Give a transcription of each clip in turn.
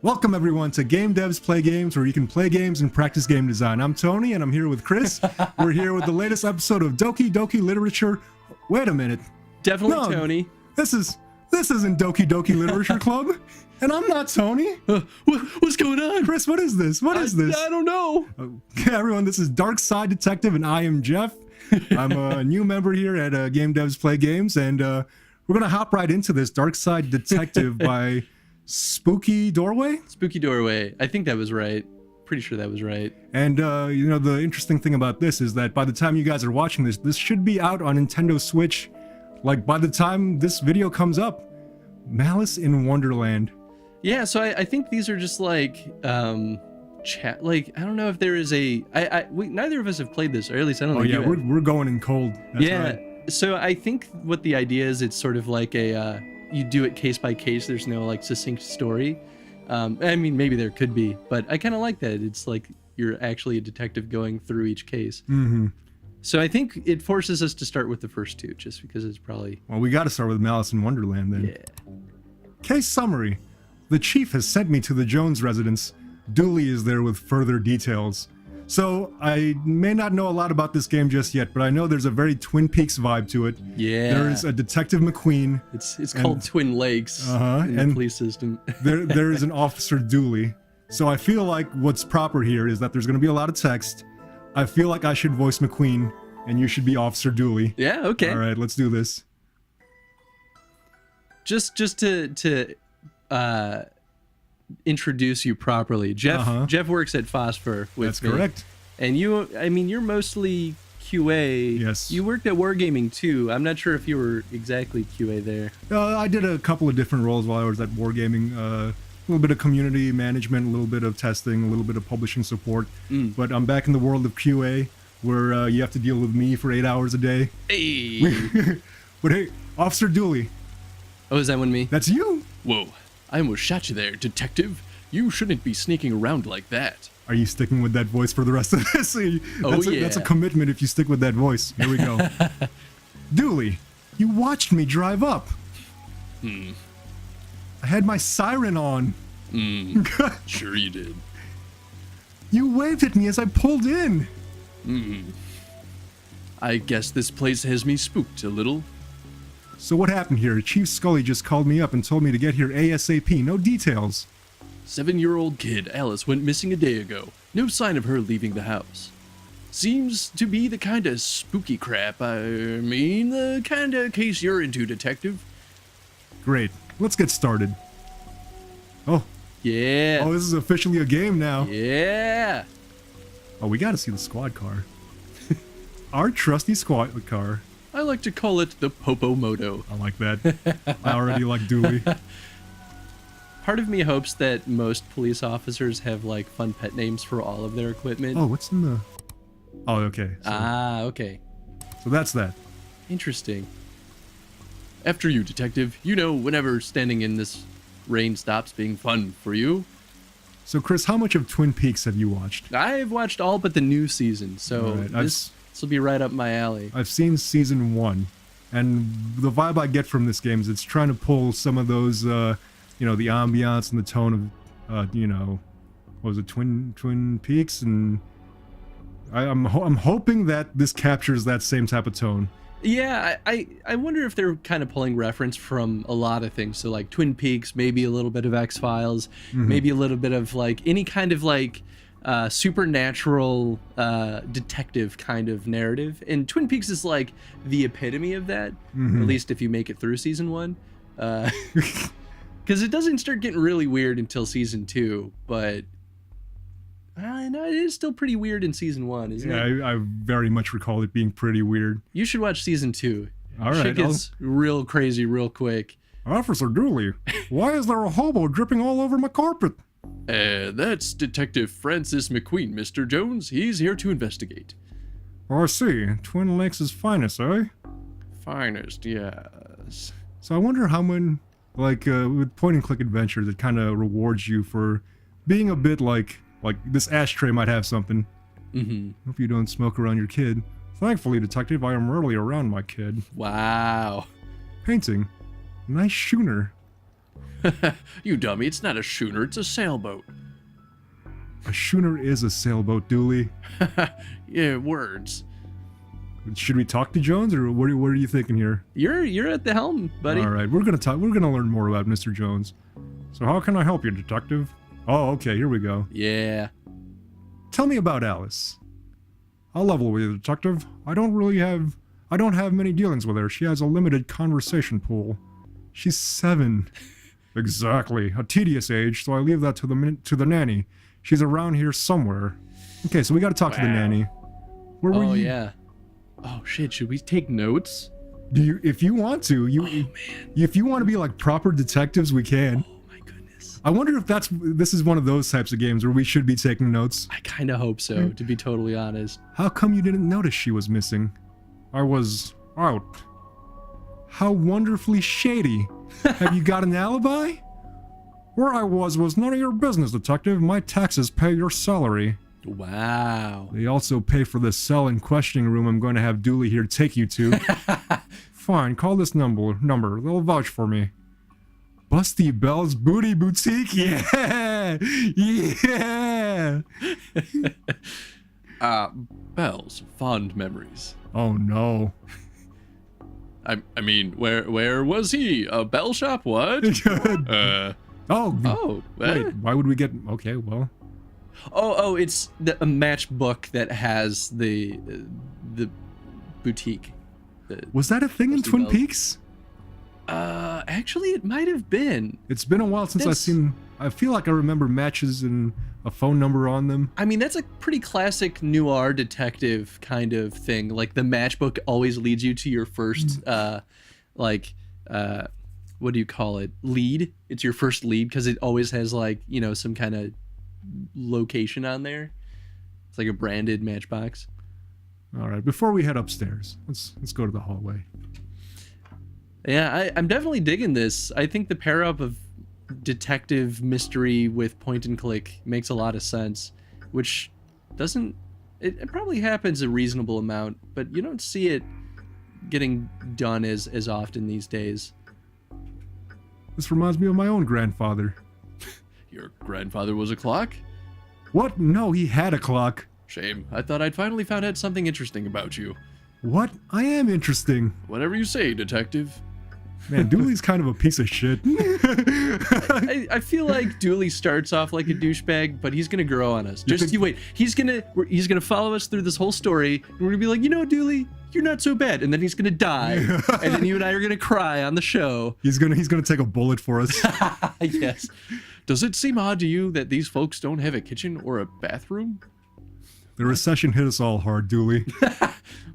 Welcome everyone to Game Devs Play Games, where you can play games and practice game design. I'm Tony and I'm here with Chris. We're here with the latest episode of Doki Doki Literature. Wait a minute. Definitely No, Tony. This isn't Doki Doki Literature Club. And I'm not Tony. What's going on? Chris, what is this? What is this? I don't know. Okay, everyone, this is Darkside Detective and I am Jeff. I'm a new member here at Game Devs Play Games, and we're going to hop right into this Darkside Detective by Spooky Doorway? Spooky Doorway. I think that was right. Pretty sure that was right. And, you know, the interesting thing about this is that by the time you guys are watching this should be out on Nintendo Switch. Like, by the time this video comes up, Malice in Wonderland. Yeah, so I think these are just like, chat. Like, I don't know if there is a... neither of us have played this, or at least I don't think you have. We're going in cold. That's right. So I think what the idea is, it's sort of like a... you do it case by case. There's no like succinct story. I mean, maybe there could be, but I kind of like that. It's like you're actually a detective going through each case. Mm-hmm. So I think it forces us to start with the first two, just because it's probably... Well, we got to start with Malice in Wonderland then. Yeah. Case summary. The chief has sent me to the Jones residence. Dooley is there with further details. So, I may not know a lot about this game just yet, but I know there's a very Twin Peaks vibe to it. Yeah. There is a Detective McQueen. It's called Twin Lakes in the police system. there is an Officer Dooley. So I feel like what's proper here is that there's going to be a lot of text. I feel like I should voice McQueen, and you should be Officer Dooley. Yeah, okay. All right, let's do this. Just to introduce you properly, Jeff works at Phosphor with That's me. correct. And you're mostly QA. Yes. You worked at Wargaming too. I'm not sure if you were exactly QA there. I did a couple of different roles while I was at Wargaming. A little bit of community management, a little bit of testing, a little bit of publishing support. But I'm back in the world of QA, where you have to deal with me for 8 hours a day. Hey. But hey, Officer Dooley. Oh, is that one me? That's you. Whoa. I almost shot you there, detective. You shouldn't be sneaking around like that. Are you sticking with that voice for the rest of this? That's a commitment if you stick with that voice. Here we go. Dooley, you watched me drive up. I had my siren on. Sure you did. You waved at me as I pulled in. I guess this place has me spooked a little. So what happened here? Chief Scully just called me up and told me to get here ASAP. No details. 7-year-old kid Alice went missing a day ago. No sign of her leaving the house. Seems to be the kind of spooky crap. I mean, the kind of case you're into, detective. Great. Let's get started. Oh. Yeah. Oh, this is officially a game now. Yeah. Oh, we gotta see the squad car. Our trusty squad car. I like to call it the Popo Moto. I like that. I already like Dooley. Part of me hopes that most police officers have like fun pet names for all of their equipment. Oh, what's in the... Oh, okay. Okay. So that's that. Interesting. After you, detective. You know, whenever standing in this rain stops being fun for you. So, Chris, how much of Twin Peaks have you watched? I've watched all but the new season, so Right, this will be right up my alley. I've seen season 1, and the vibe I get from this game is it's trying to pull some of those, you know, the ambiance and the tone of, you know, what was it, Twin Peaks, and I'm hoping that this captures that same type of tone. Yeah, I wonder if they're kind of pulling reference from a lot of things. So like Twin Peaks, maybe a little bit of X-Files, maybe a little bit of like any kind of like supernatural detective kind of narrative. And Twin Peaks is like the epitome of that, at least if you make it through season 1. Because it doesn't start getting really weird until season 2, but no, it is still pretty weird in season 1, isn't it? Yeah, I very much recall it being pretty weird. You should watch season 2. All right, shit gets real crazy real quick. Officer Dooley, why is there a hobo dripping all over my carpet? That's Detective Francis McQueen, Mr. Jones. He's here to investigate. Oh, I see. Twin Lakes' finest, eh? Finest, yes. So I wonder how many, like, with point-and-click adventures, it kind of rewards you for being a bit like this ashtray might have something. Hope you don't smoke around your kid. Thankfully, detective, I am rarely around my kid. Wow. Painting. Nice schooner. You dummy, it's not a schooner, it's a sailboat. A schooner is a sailboat, Dooley. Yeah, words. Should we talk to Jones, or what are you thinking here? You're at the helm, buddy. All right, we're gonna learn more about Mr. Jones. So how can I help you, detective? Oh, okay, here we go. Yeah. Tell me about Alice. I'll level with you, detective. I don't have many dealings with her. She has a limited conversation pool. She's 7. Exactly. A tedious age, so I leave that to the nanny. She's around here somewhere. Okay, so we gotta talk to the nanny. Where were you? Oh, yeah. Oh, shit, should we take notes? If you want to, if you want to be like proper detectives, we can. Oh, my goodness. I wonder if this is one of those types of games where we should be taking notes. I kind of hope so, to be totally honest. How come you didn't notice she was missing? I was out. How wonderfully shady. Have you got an alibi? Where I was none of your business, detective. My taxes pay your salary. Wow. They also pay for the cell and questioning room I'm going to have Dooley here take you to. Fine, call this number. They'll vouch for me. Busty Bell's Booty Boutique? Yeah! Yeah! Bells, fond memories. Oh no. I mean, where was he? A bell shop? What? Oh, wait, why would we get... Okay, well... Oh, it's a matchbook that has the boutique. Was that a thing in Twin Peaks? Actually, it might have been. It's been a while since I've seen... I feel like I remember matches and a phone number on them. I mean, that's a pretty classic noir detective kind of thing. Like, the matchbook always leads you to your first, what do you call it? Lead. It's your first lead because it always has, like, you know, some kind of location on there. It's like a branded matchbox. All right, before we head upstairs, let's go to the hallway. Yeah, I'm definitely digging this. I think the pair up of detective mystery with point and click makes a lot of sense, which doesn't... It probably happens a reasonable amount, but you don't see it getting done as often these days. This reminds me of my own grandfather. Your grandfather was a clock? What? No, he had a clock. Shame. I thought I'd finally found out something interesting about you. What? I am interesting. Whatever you say, detective. Man, Dooley's kind of a piece of shit. I feel like Dooley starts off like a douchebag, but he's gonna grow on us. Just you wait. He's gonna follow us through this whole story, and we're gonna be like, you know, Dooley, you're not so bad. And then he's gonna die, and then you and I are gonna cry on the show. He's gonna take a bullet for us. Yes. Does it seem odd to you that these folks don't have a kitchen or a bathroom? The recession hit us all hard, Dooley.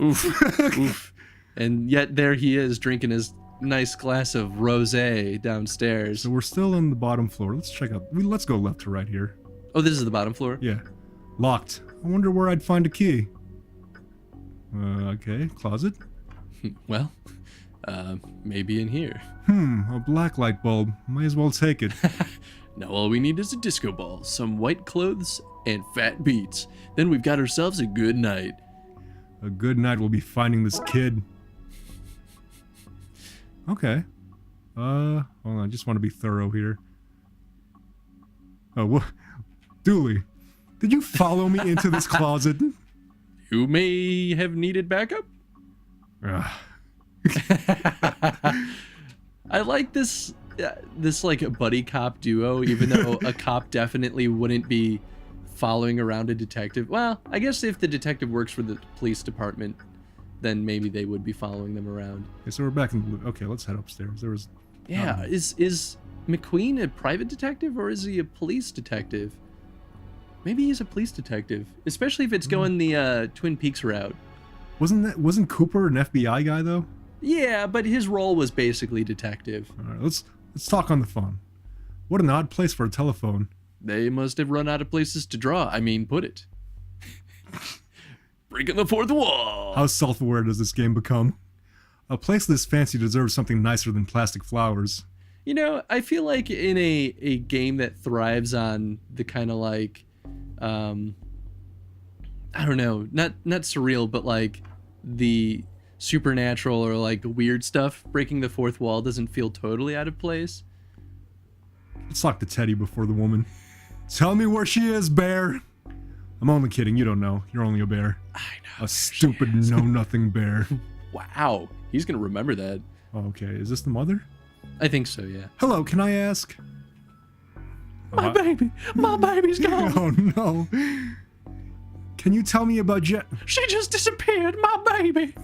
Oof. Oof. And yet there he is drinking his nice glass of rosé downstairs. So we're still on the bottom floor. Let's check out. Let's go left to right here. Oh, this is the bottom floor? Yeah. Locked. I wonder where I'd find a key. Okay. Closet. Well, maybe in here. A black light bulb. Might as well take it. Now all we need is a disco ball, some white clothes, and fat beats. Then we've got ourselves a good night. A good night will be finding this kid. Okay. Hold on, I just want to be thorough here. Oh, what? Dooley, did you follow me into this closet? You may have needed backup. I like this like a buddy cop duo, even though a cop definitely wouldn't be following around a detective. Well, I guess if the detective works for the police department, then maybe they would be following them around. Okay, so we're back in the loop. Okay, let's head upstairs. There was... Yeah, is McQueen a private detective or is he a police detective? Maybe he's a police detective, especially if it's going the Twin Peaks route. Wasn't Cooper an FBI guy though? Yeah, but his role was basically detective. All right, let's talk on the phone. What an odd place for a telephone. They must have run out of places to draw. I mean, put it. Breaking the fourth wall. How self-aware does this game become? A place this fancy deserves something nicer than plastic flowers. You know, I feel like in a game that thrives on the kind of like, I don't know, not surreal, but like the supernatural or like weird stuff, breaking the fourth wall doesn't feel totally out of place. Let's talk to Teddy before the woman. Tell me where she is, bear. I'm only kidding. You don't know. You're only a bear. I know. A stupid know-nothing bear. Wow. He's going to remember that. Oh, okay. Is this the mother? I think so, yeah. Hello, can I ask? My baby's gone. Oh, no. Can you tell me about Jet? She just disappeared, my baby.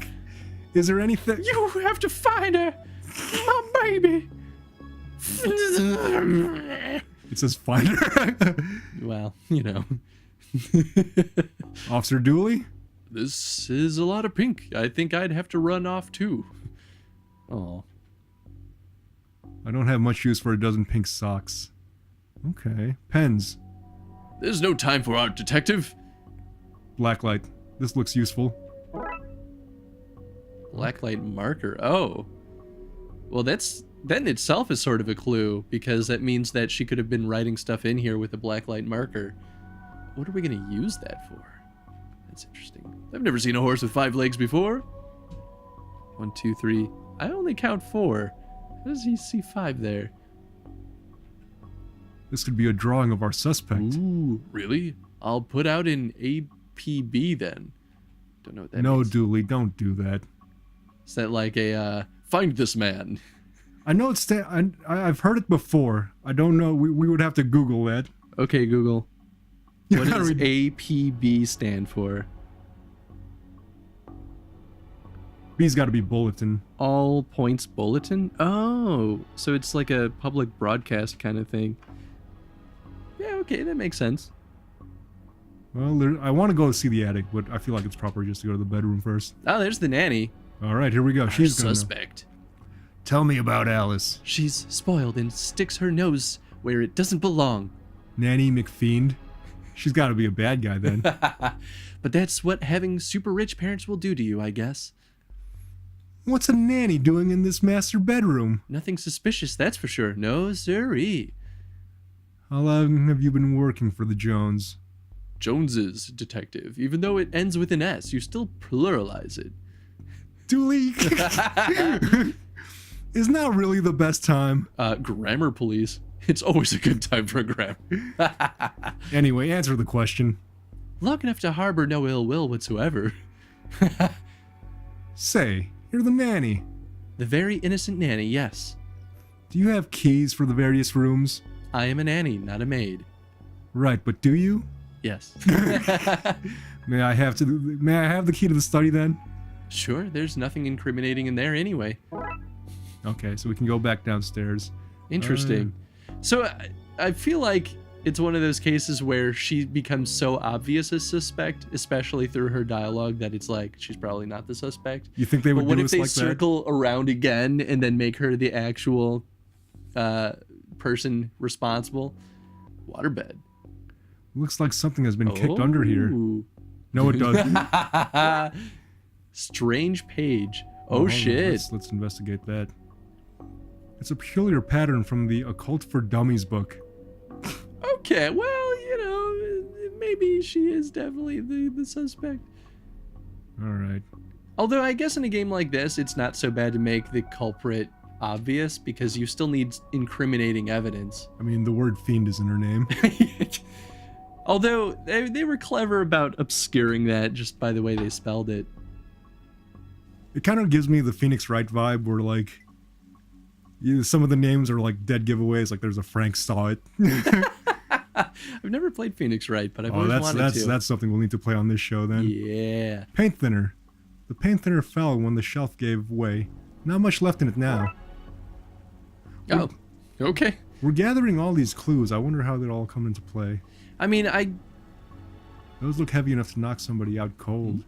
Is there anything? You have to find her. My baby. It says find her. Well, you know. Officer Dooley? This is a lot of pink. I think I'd have to run off too. Oh. I don't have much use for a dozen pink socks. Okay. Pens. There's no time for art, detective. Blacklight. This looks useful. Blacklight marker. Oh. Well, that in itself is sort of a clue, because that means that she could have been writing stuff in here with a blacklight marker. What are we going to use that for? That's interesting. I've never seen a horse with 5 legs before. 1, 2, 3. I only count 4. How does he see 5 there? This could be a drawing of our suspect. Ooh, really? I'll put out an APB then. Don't know what that No, means. Dooley, don't do that. Is that like a, find this man? I know it's... I've heard it before. I don't know. We would have to Google that. Okay, Google. What does read- APB stand for? B's got to be bulletin. All Points Bulletin? Oh, so it's like a public broadcast kind of thing. Yeah, okay, that makes sense. Well, I want to go see the attic, but I feel like it's proper just to go to the bedroom first. Oh, there's the nanny. All right, here we go. Our She's gonna know. suspect. Tell me about Alice. She's spoiled and sticks her nose where it doesn't belong. Nanny McFiend. She's got to be a bad guy then. But that's what having super rich parents will do to you, I guess. What's a nanny doing in this master bedroom? Nothing suspicious, that's for sure. No, siree. How long have you been working for the Jones? Jones's detective. Even though it ends with an S, you still pluralize it. Dooley! Isn't that really the best time? Grammar police. It's always a good time for a grammar. Anyway, answer the question. Long enough to harbor no ill will whatsoever. Say, you're the nanny. The very innocent nanny, yes. Do you have keys for the various rooms? I am a nanny, not a maid. Right, but do you? Yes. May I have the key to the study then? Sure, there's nothing incriminating in there anyway. Okay, so we can go back downstairs. Interesting. So I feel like it's one of those cases where she becomes so obvious a suspect, especially through her dialogue, that it's like she's probably not the suspect. You think they would But what do if us they like circle around again and then make her the actual person responsible? Waterbed. that? Looks like something has been kicked under here. Ooh. No, it doesn't. Strange page. Oh, Hold on, shit. Let's investigate that. It's a peculiar pattern from the Occult for Dummies book. Okay, well, you know, maybe she is definitely the suspect. All right. Although I guess in a game like this, it's not so bad to make the culprit obvious because you still need incriminating evidence. I mean, the word fiend is in her name. Although they were clever about obscuring that just by the way they spelled it. It kind of gives me the Phoenix Wright vibe where, like, some of the names are, like, dead giveaways. Like, there's a Frank Saw It. I've never played Phoenix Wright, but I've always wanted to. That's something we'll need to play on this show then. Yeah. Paint thinner. The paint thinner fell when the shelf gave way. Not much left in it now. Oh, okay. We're gathering all these clues. I wonder how they all come into play. I mean, Those look heavy enough to knock somebody out cold.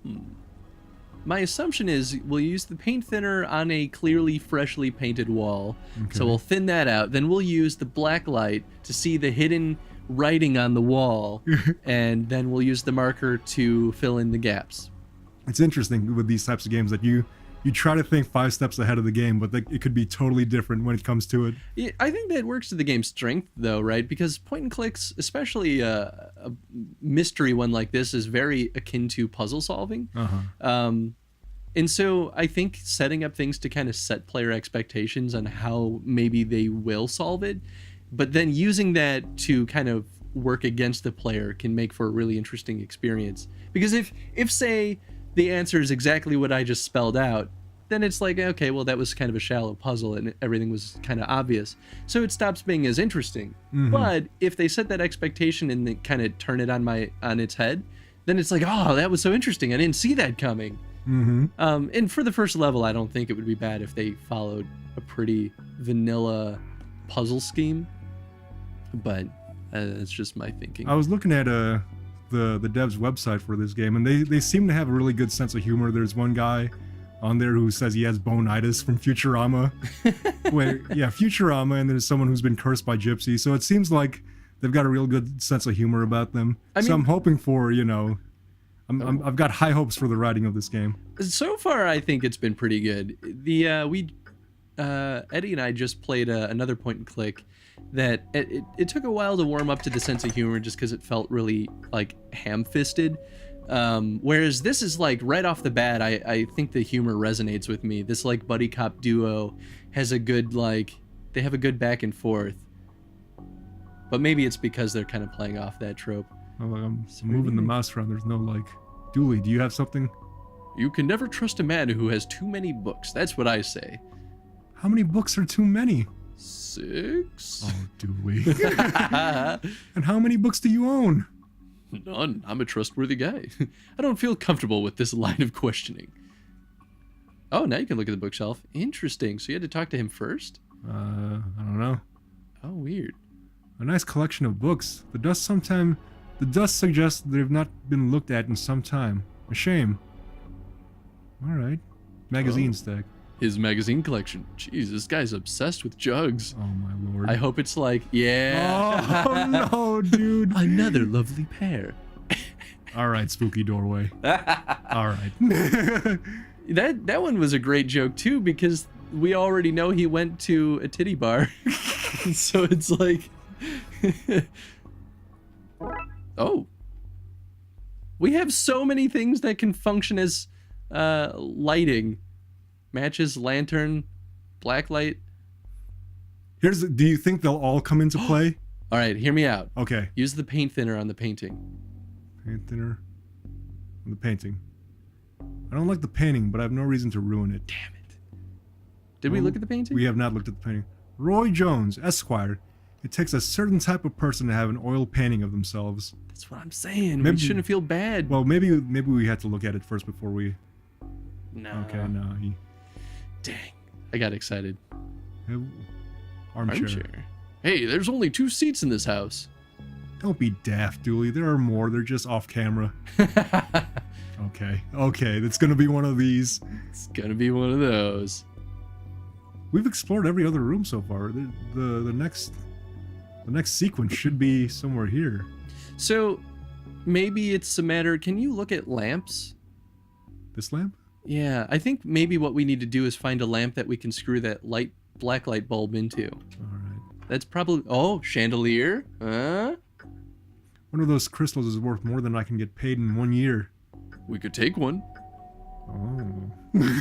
my assumption is we'll use the paint thinner on a clearly freshly painted wall. Okay. So we'll thin that out. Then we'll use the black light to see the hidden writing on the wall. And then we'll use the marker to fill in the gaps. It's interesting with these types of games that you try to think 5 steps ahead of the game, but it could be totally different when it comes to it. Yeah, I think that works to the game's strength, though, right? Because point and clicks, especially a mystery one like this, is very akin to puzzle solving. And so I think setting up things to kind of set player expectations on how maybe they will solve it but then using that to kind of work against the player can make for a really interesting experience. Because if say the answer is exactly what I just spelled out, then it's like, okay, well, that was kind of a shallow puzzle and everything was kind of obvious. So it stops being as interesting. But if they set that expectation and they kind of turn it on its head, then it's like, oh, that was so interesting. I didn't see that coming. And for the first level, I don't think it would be bad if they followed a pretty vanilla puzzle scheme. But that's just my thinking. I was looking at the devs website for this game, and they seem to have a really good sense of humor. There's one guy on there who says he has bonitis from Futurama. Futurama, and there's someone who's been cursed by Gypsy. So it seems like they've got a real good sense of humor about them. So I'm hoping for, I've got high hopes for the writing of this game. So far, I think it's been pretty good. Eddie and I just played another point and click that it took a while to warm up to the sense of humor just because it felt really like ham-fisted. Whereas this is like right off the bat, I think the humor resonates with me. This like buddy cop duo has a good they have a good back and forth. But maybe it's because they're kind of playing off that trope. Oh, I'm moving the mouse around. There's no Dooley, do you have something? You can never trust a man who has too many books. That's what I say. How many books are too many? 6. Oh, Dooley. And how many books do you own? None. I'm a trustworthy guy. I don't feel comfortable with this line of questioning. Oh, now you can look at the bookshelf. Interesting. So you had to talk to him first? I don't know. Oh, weird. A nice collection of books. The dust suggests they've not been looked at in some time. A shame. Alright. Magazine stack. His magazine collection. Jeez, this guy's obsessed with jugs. Oh my lord. I hope it's like, yeah. Oh no, dude. Another lovely pair. Alright, spooky doorway. Alright. That one was a great joke too, because we already know he went to a titty bar. So it's like oh. We have so many things that can function as lighting. Matches, lantern, blacklight. Do you think they'll all come into play? All right, hear me out. Okay. Use the paint thinner on the painting. Paint thinner on the painting. I don't like the painting, but I have no reason to ruin it. Damn it. Did we look at the painting? We have not looked at the painting. Roy Jones, Esquire. It takes a certain type of person to have an oil painting of themselves. That's what I'm saying. We shouldn't feel bad. Well, maybe we had to look at it first before we... No. Okay, no. Dang. I got excited. Armchair. Hey, there's only 2 seats in this house. Don't be daft, Dooley. There are more. They're just off camera. Okay, that's gonna be one of these. It's gonna be one of those. We've explored every other room so far. The next sequence should be somewhere here. So, maybe it's a matter... Can you look at lamps? This lamp? Yeah, I think maybe what we need to do is find a lamp that we can screw that blacklight bulb into. Alright. That's probably... Oh, chandelier? Huh? One of those crystals is worth more than I can get paid in 1 year. We could take one. Oh.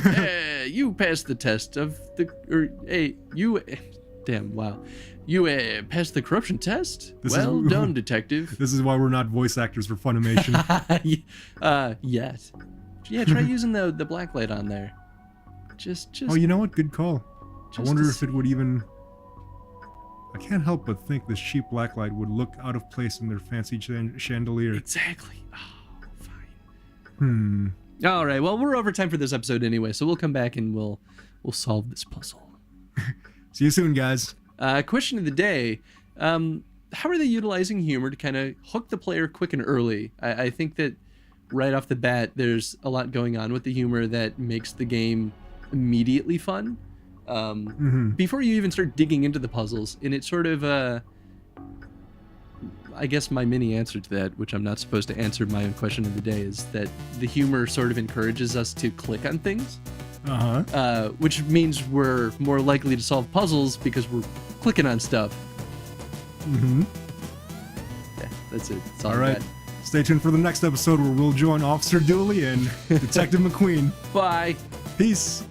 Hey, you passed the test of the... Hey, you... Damn, wow. You passed the corruption test? Well done, detective. This is why we're not voice actors for Funimation. Yet. Yeah, try using the blacklight on there. Just. Oh, you know what? Good call. I wonder if it would even... I can't help but think this cheap blacklight would look out of place in their fancy chandelier. Exactly. Oh, fine. All right. Well, we're over time for this episode anyway, so we'll come back and we'll solve this puzzle. See you soon, guys. Question of the day. How are they utilizing humor to kind of hook the player quick and early? I think that right off the bat, there's a lot going on with the humor that makes the game immediately fun. Before you even start digging into the puzzles, and it's sort of I guess my mini answer to that, which I'm not supposed to answer my own question of the day, is that the humor sort of encourages us to click on things. Which means we're more likely to solve puzzles because we're clicking on stuff. Yeah, that's it. That's all right. Stay tuned for the next episode where we'll join Officer Dooley and Detective McQueen. Bye. Peace.